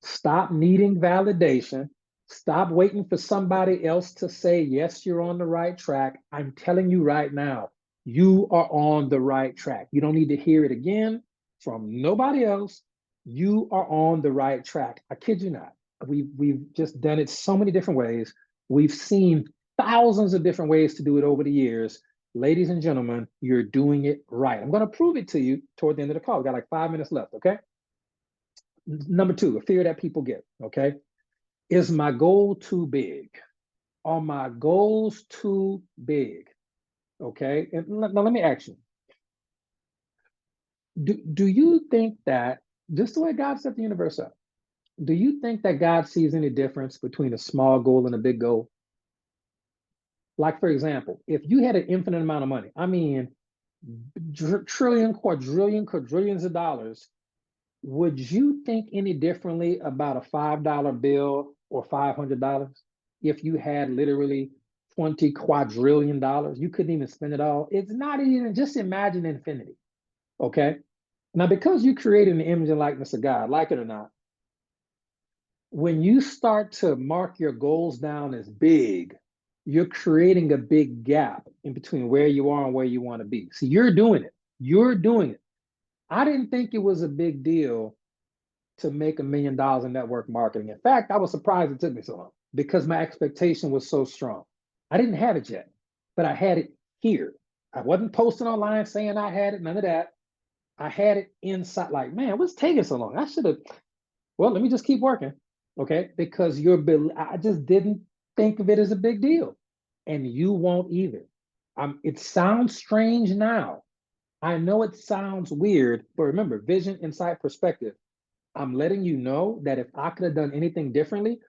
stop needing validation, stop waiting for somebody else to say, yes, you're on the right track. I'm telling you right now, You are on the right track. You don't need to hear it again from nobody else. You are on the right track. I kid you not. We've just done it so many different ways. We've seen thousands of different ways to do it over the years. Ladies and gentlemen, you're doing it right. I'm going to prove it to you toward the end of the call. We got like 5 minutes left, okay? Number two, a fear that people get, okay? Is my goal too big? Are my goals too big? Okay, and now let me ask you, do you think that, just the way God set the universe up, do you think that God sees any difference between a small goal and a big goal? Like, for example, if you had an infinite amount of money, I mean, trillion, quadrillions of dollars, would you think any differently about a $5 bill or $500 if you had literally 20 quadrillion dollars? You couldn't even spend it all. It's not even, just imagine infinity. Okay. Now, because you created an image and likeness of God, like it or not, when you start to mark your goals down as big, you're creating a big gap in between where you are and where you want to be. So you're doing it. You're doing it. I didn't think it was a big deal to make $1 million in network marketing. In fact, I was surprised it took me so long because my expectation was so strong. I didn't have it yet, but I had it here. I wasn't posting online saying I had it, none of that. I had it inside, like, man, what's taking so long? I should have, well, let me just keep working. Okay. Because I just didn't think of it as a big deal. And you won't either. It sounds strange now. I know it sounds weird, but remember, vision, insight, perspective. I'm letting you know that if I could have done anything differently,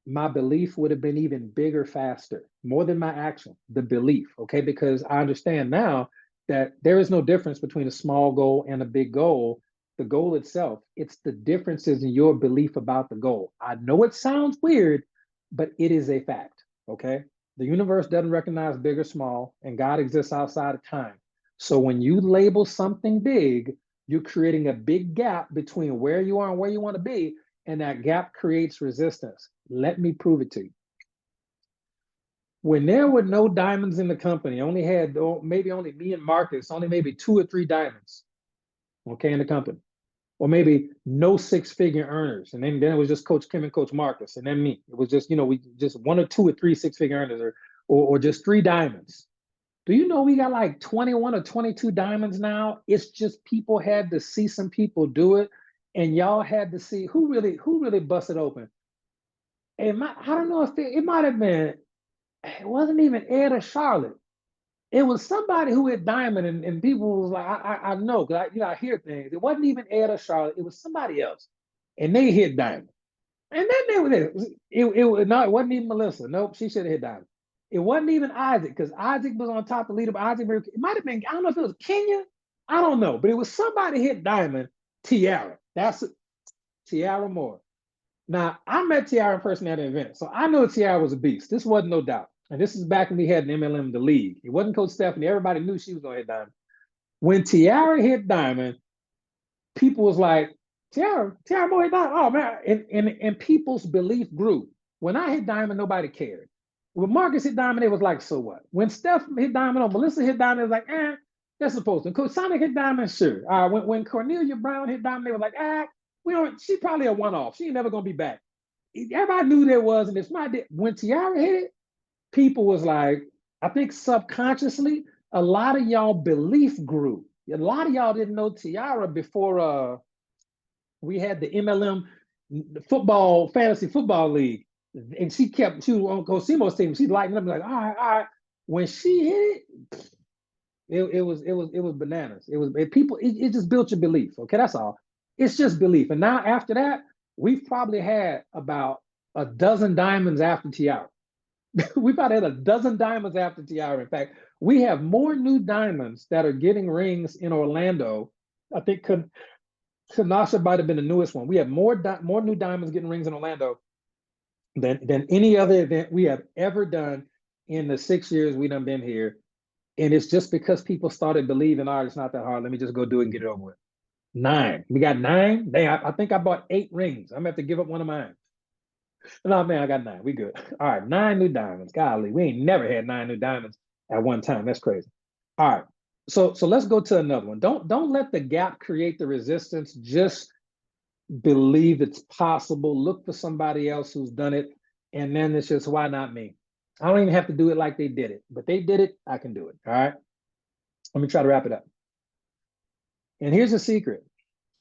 my belief would have been even bigger, faster, more than my action, the belief. Okay. Because I understand now that there is no difference between a small goal and a big goal. The goal itself, it's the differences in your belief about the goal. I know it sounds weird, but it is a fact. Okay. The universe doesn't recognize big or small, and God exists outside of time. So when you label something big, you're creating a big gap between where you are and where you want to be, and that gap creates resistance. Let me prove it to you. When there were no diamonds in the company, only had maybe only me and Marcus, only maybe 2 or 3 diamonds, okay, in the company, or maybe no six-figure earners, and then it was just Coach Kim and Coach Marcus, and then me. It was just we just 1 or 2 or 3 six-figure earners, or just 3 diamonds. Do you know we got like 21 or 22 diamonds now? It's just people had to see some people do it, and y'all had to see who really busted open. I don't know if it might have been, it wasn't even Ed or Charlotte. It was somebody who hit diamond, and people was like, I know, because I hear things. It wasn't even Ed or Charlotte. It was somebody else, and they hit diamond. And then they were there. It wasn't even Melissa. Nope, she should have hit diamond. It wasn't even Isaac, because Isaac was on top of the leader. But Isaac, it might have been, I don't know if it was Kenya. I don't know, but it was somebody hit diamond. Tiara. That's it. Tiara Moore. Now, I met Tiara in person at an event, so I know Tiara was a beast. This wasn't no doubt. And this is back when we had an MLM, the league. It wasn't Coach Stephanie. Everybody knew she was going to hit diamond. When Tiara hit diamond, people was like, Tiara Moore hit diamond. Oh, man. And people's belief grew. When I hit diamond, nobody cared. When Marcus hit diamond, it was like, so what? When Steph hit diamond or Melissa hit diamond, it was like, that's supposed to. Coach Sonic hit diamond, sure. When Cornelia Brown hit diamond, they were like, we don't, she's probably a one-off. She ain't never going to be back. Everybody knew there was, and it's not. When Tiara hit it, people was like, I think subconsciously, a lot of y'all belief grew. A lot of y'all didn't know Tiara before we had the MLM football, fantasy football league. And she was on Cosimo's team. She's lighting up like, all right, all right. When she hit it was bananas. It just built your belief. Okay, that's all. It's just belief. And now after that, we've probably had about a dozen diamonds after Tiara. We've probably had a dozen diamonds after Tiara. In fact, we have more new diamonds that are getting rings in Orlando. I think Kanasha might have been the newest one. We have more new diamonds getting rings in Orlando than any other event we have ever done in the 6 years we done been here. And it's just because people started believing, all right, it's not that hard. Let me just go do it and get it over with. 9. We got 9. I think I bought 8 rings. I'm gonna have to give up one of mine. No, man, I got 9. We good. All right, 9 new diamonds. Golly, we ain't never had 9 new diamonds at one time. That's crazy. All right. So let's go to another one. Don't let the gap create the resistance. Just believe it's possible. Look for somebody else who's done it. And then it's just, why not me? I don't even have to do it like they did it, but they did it. I can do it. All right. Let me try to wrap it up. And here's a secret.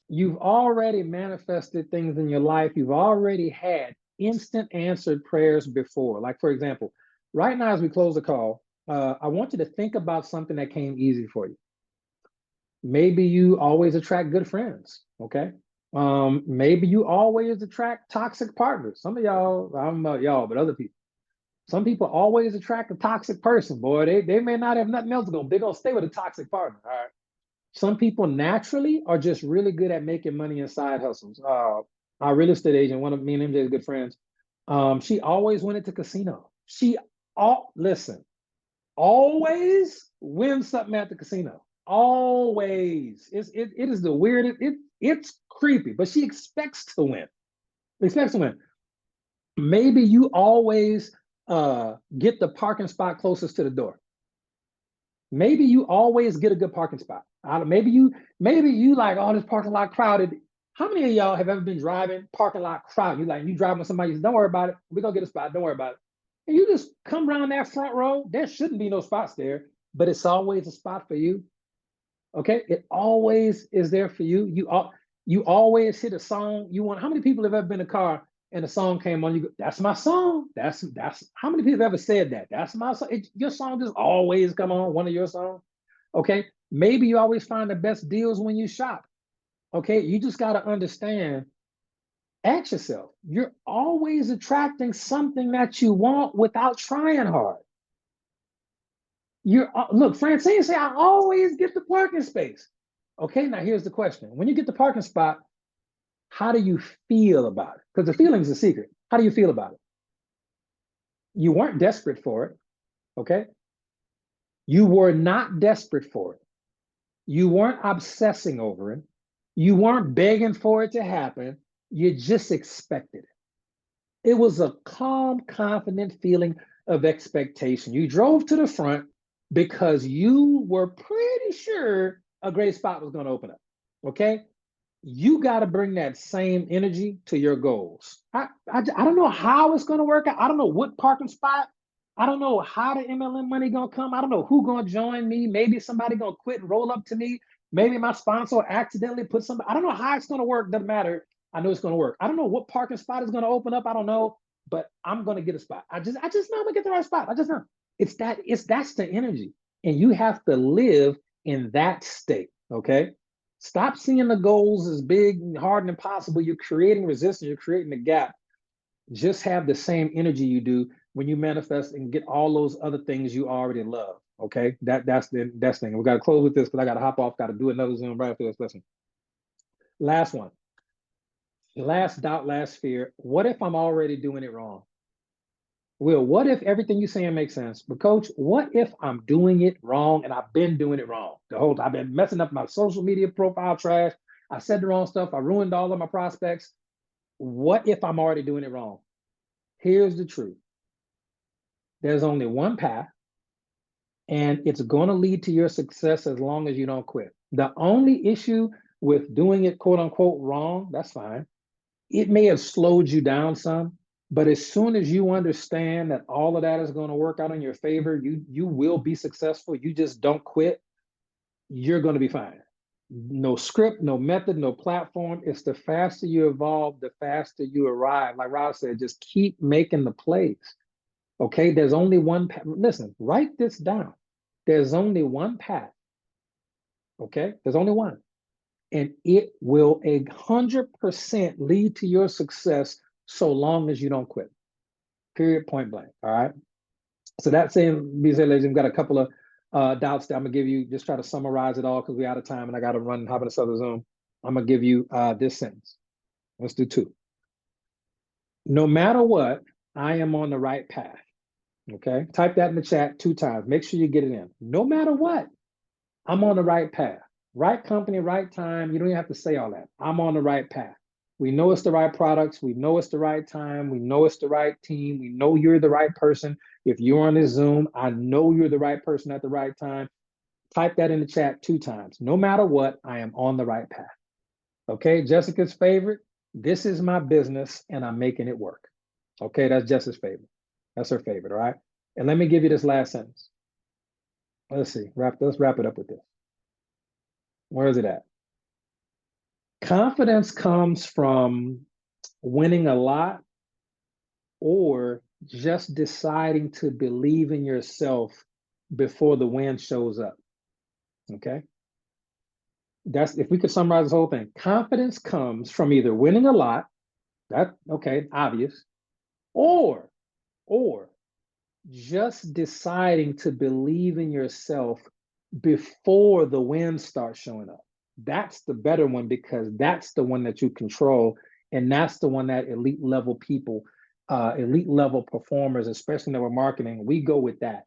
You've already manifested things in your life. You've already had instant answered prayers before. Like, for example, right now, as we close the call, I want you to think about something that came easy for you. Maybe you always attract good friends. Okay. Maybe you always attract toxic partners. Some of y'all, I don't know about y'all, but other people. Some people always attract a toxic person, boy. They may not have nothing else to go. They're gonna stay with a toxic partner. All right. Some people naturally are just really good at making money in side hustles. Our real estate agent, one of me and MJ's good friends, she always went into casino. She all listen, always wins something at the casino. Always. It is the weirdest, it's creepy, but she expects to win. Expects to win. Maybe you always get the parking spot closest to the door. Maybe you always get a good parking spot. Maybe you like, oh, this parking lot crowded. How many of y'all have ever been driving parking lot crowded? You driving with somebody, don't worry about it. We're gonna get a spot, don't worry about it. And you just come around that front row, there shouldn't be no spots there, but it's always a spot for you. Okay, it always is there for you. You always hit a song you want. How many people have ever been in a car and a song came on? You go, that's my song. That's how many people have ever said that? That's my song. Your song just always come on. One of your songs. Okay, maybe you always find the best deals when you shop. Okay, you just got to understand. Ask yourself. You're always attracting something that you want without trying hard. Look, Francine say, I always get the parking space. Okay, now here's the question. When you get the parking spot, how do you feel about it? Because the feeling is a secret. How do you feel about it? You weren't desperate for it. Okay. You were not desperate for it. You weren't obsessing over it. You weren't begging for it to happen. You just expected it. It was a calm, confident feeling of expectation. You drove to the front because you were pretty sure a great spot was going to open up. Okay. You got to bring that same energy to your goals. I don't know how it's going to work out. I don't know what parking spot. I don't know how the MLM money going to come. I don't know who going to join me. Maybe somebody going to quit and roll up to me. Maybe my sponsor accidentally put some. I don't know how it's going to work. Doesn't matter. I know it's going to work. I don't know what parking spot is going to open up. I don't know, but I'm going to get a spot. I just know I'm going to get the right spot. I just know. That's the energy. And you have to live in that state. Okay. Stop seeing the goals as big and hard and impossible. You're creating resistance. You're creating a gap. Just have the same energy you do when you manifest and get all those other things you already love. Okay, that's the thing. We got to close with this because I got to hop off. Got to do another Zoom right after this. Listen, last one. Last doubt, last fear. What if I'm already doing it wrong? Will, what if everything you're saying makes sense? But coach, what if I'm doing it wrong and I've been doing it wrong? I've been messing up my social media profile trash. I said the wrong stuff. I ruined all of my prospects. What if I'm already doing it wrong? Here's the truth. There's only one path, and it's going to lead to your success as long as you don't quit. The only issue with doing it, quote unquote, wrong, that's fine. It may have slowed you down some, but as soon as you understand that all of that is going to work out in your favor, you will be successful. You just don't quit. You're going to be fine. No script, no method, no platform. It's the faster you evolve, the faster you arrive. Like Rob said, just keep making the plays. Okay, there's only one path. Listen, write this down. There's only one path. Okay, there's only one. And it will 100% lead to your success so long as you don't quit. Period, point blank. All right. So that saying, ladies, we've got a couple of doubts that I'm gonna give you. Just try to summarize it all because we're out of time and I got to run, hop in this other Zoom. I'm gonna give you this sentence. Let's do two. No matter what, I am on the right path. Okay. Type that in the chat 2 times. Make sure you get it in. No matter what, I'm on the right path. Right company, right time. You don't even have to say all that. I'm on the right path. We know it's the right products. We know it's the right time. We know it's the right team. We know you're the right person. If you're on this Zoom, I know you're the right person at the right time. Type that in the chat 2 times. No matter what, I am on the right path. Okay, Jessica's favorite. This is my business and I'm making it work. Okay, that's Jessica's favorite. That's her favorite, all right? And let me give you this last sentence. Let's see, let's wrap it up with this. Where is it at? Confidence comes from winning a lot or just deciding to believe in yourself before the win shows up. Okay. That's if we could summarize this whole thing. Confidence comes from either winning a lot, that okay, obvious, or just deciding to believe in yourself before the wins start showing up. That's the better one because that's the one that you control. And that's the one that elite level people, elite level performers, especially in our marketing, we go with that.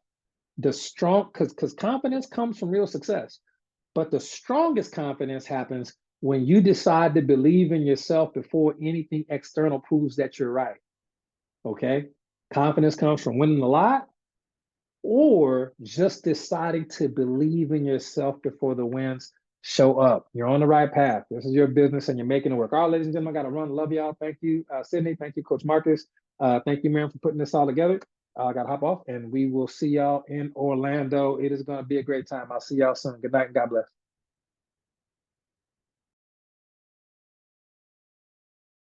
The strong, because confidence comes from real success. But the strongest confidence happens when you decide to believe in yourself before anything external proves that you're right. Okay? Confidence comes from winning a lot or just deciding to believe in yourself before the wins show up. You're on the right path. This is your business and you're making it work. All right, ladies and gentlemen, I got to run. Love y'all. Thank you, Sydney. Thank you, Coach Marcus. Thank you, Miriam, for putting this all together. I got to hop off and we will see y'all in Orlando. It is going to be a great time. I'll see y'all soon. Good night and God bless.